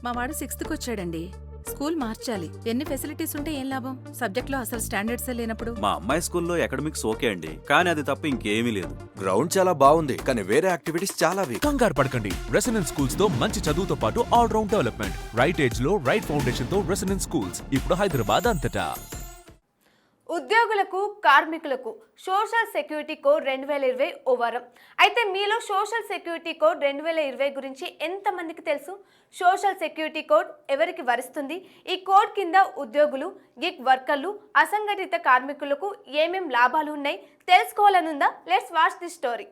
మా వాడు 6th వచ్చాడండి. స్కూల్ మార్చాలి. ఎన్ని ఫెసిలిటీస్ ఉంటే ఏం లాభం? సబ్జెక్ట్లో అసలు స్టాండర్డ్స్ లేనప్పుడు. మా అమ్మాయి స్కూల్లో అకాడమిక్స్ ఓకే అండి, కానీ అది తప్ప ఇంకేమీ లేదు. గ్రౌండ్ చాలా బాగుంది, కానీ వేరే యాక్టివిటీస్ చాలా వీక్. కంగారు పడకండి. రెసిడెన్స్ స్కూల్స్ తో మంచి చదువుతో పాటు all round development. Right age లో రైట్ ఫౌండేషన్ తో రెసిడెన్స్ స్కూల్స్ ఇప్పుడు హైదరాబాద్ అంతటా. ఉద్యోగులకు కార్మికులకు సోషల్ సెక్యూరిటీ కోడ్ 2020 ఓ వరం. అయితే మీలో సోషల్ సెక్యూరిటీ కోడ్ 2020 గురించి ఎంతమందికి తెలుసు? సోషల్ సెక్యూరిటీ కోడ్ ఎవరికి వరిస్తుంది? ఈ కోడ్ కింద ఉద్యోగులు, గిగ్ వర్కర్లు, అసంఘటిత కార్మికులకు ఏమేం లాభాలు ఉన్నాయి తెలుసుకోవాలనుందా? Let's watch the story.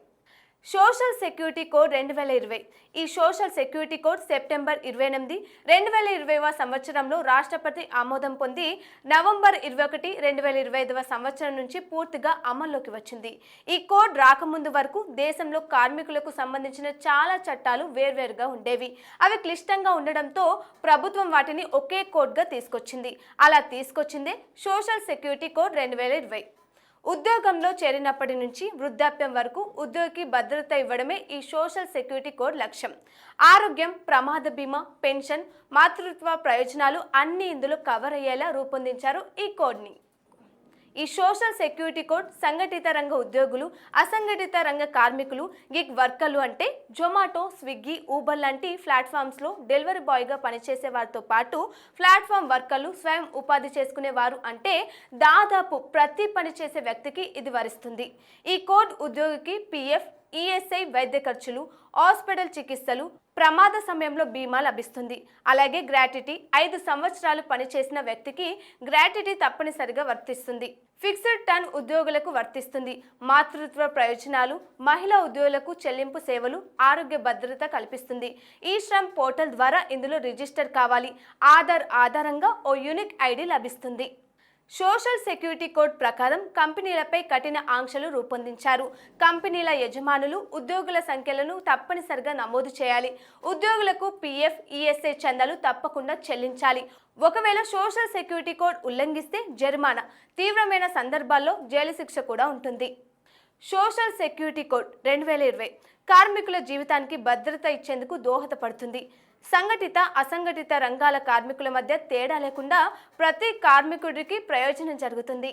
Social security code 2020. ఈ సోషల్ సెక్యూరిటీ కోడ్ సెప్టెంబర్ 28, 2020వ సంవత్సరంలో రాష్ట్రపతి ఆమోదం పొంది నవంబర్ 21, 2025వ సంవత్సరం నుంచి పూర్తిగా అమల్లోకి వచ్చింది. ఈ కోడ్ రాకముందు వరకు దేశంలో కార్మికులకు సంబంధించిన చాలా చట్టాలు వేర్వేరుగా ఉండేవి. అవి క్లిష్టంగా ఉండడంతో ప్రభుత్వం వాటిని ఒకే కోడ్గా తీసుకొచ్చింది. అలా తీసుకొచ్చిందే సోషల్ సెక్యూరిటీ కోడ్ 2020. ఉద్యోగంలో చేరినప్పటి నుంచి వృద్ధాప్యం వరకు ఉద్యోగికి భద్రత ఇవ్వడమే ఈ సోషల్ సెక్యూరిటీ కోడ్ లక్ష్యం. ఆరోగ్యం, ప్రమాద బీమా, పెన్షన్, మాతృత్వ ప్రయోజనాలు అన్నీ ఇందులో కవర్ అయ్యేలా రూపొందించారు ఈ కోడ్ని. ఈ సోషల్ సెక్యూరిటీ కోడ్ సంఘటిత రంగ ఉద్యోగులు, అసంఘటిత రంగ కార్మికులు, గిగ్ వర్కర్లు అంటే జొమాటో, స్విగ్గీ, ఊబర్ లాంటి ప్లాట్ఫామ్స్లో డెలివరీ బాయ్గా పనిచేసే వారితో పాటు ప్లాట్ఫామ్ వర్కర్లు, స్వయం ఉపాధి చేసుకునే వారు అంటే దాదాపు ప్రతి పని చేసే వ్యక్తికి ఇది వరిస్తుంది. ఈ కోడ్ ఉద్యోగికి PF, ESI వైద్య ఖర్చులు, హాస్పిటల్ చికిత్సలు, ప్రమాద సమయంలో బీమా లభిస్తుంది. అలాగే గ్రాట్యుటీ 5 సంవత్సరాలు పనిచేసిన వ్యక్తికి గ్రాట్యుటీ తప్పనిసరిగా వర్తిస్తుంది. ఫిక్స్డ్ టర్మ్ ఉద్యోగులకు వర్తిస్తుంది. మాతృత్వ ప్రయోజనాలు, మహిళా ఉద్యోగులకు చెల్లింపు సేవలు, ఆరోగ్య భద్రత కల్పిస్తుంది. ఈ శ్రమ్ పోర్టల్ ద్వారా ఇందులో రిజిస్టర్ కావాలి. ఆధారంగా ఓ యూనిక్ ఐడి లభిస్తుంది. సోషల్ సెక్యూరిటీ కోడ్ ప్రకారం కంపెనీలపై కఠిన ఆంక్షలు రూపొందించారు. కంపెనీల యజమానులు ఉద్యోగుల సంఖ్యలను తప్పనిసరిగా నమోదు చేయాలి. ఉద్యోగులకు PF, ESI చందాలు తప్పకుండా చెల్లించాలి. ఒకవేళ సోషల్ సెక్యూరిటీ కోడ్ ఉల్లంఘిస్తే జరిమానా, తీవ్రమైన సందర్భాల్లో జైలు శిక్ష కూడా ఉంటుంది. సోషల్ సెక్యూరిటీ కోడ్ 2020 కార్మికుల జీవితానికి భద్రత ఇచ్చేందుకు దోహదపడుతుంది. సంఘటిత, అసంఘటిత రంగాల కార్మికుల మధ్య తేడా లేకుండా ప్రతి కార్మికుడికి ప్రయోజనం జరుగుతుంది.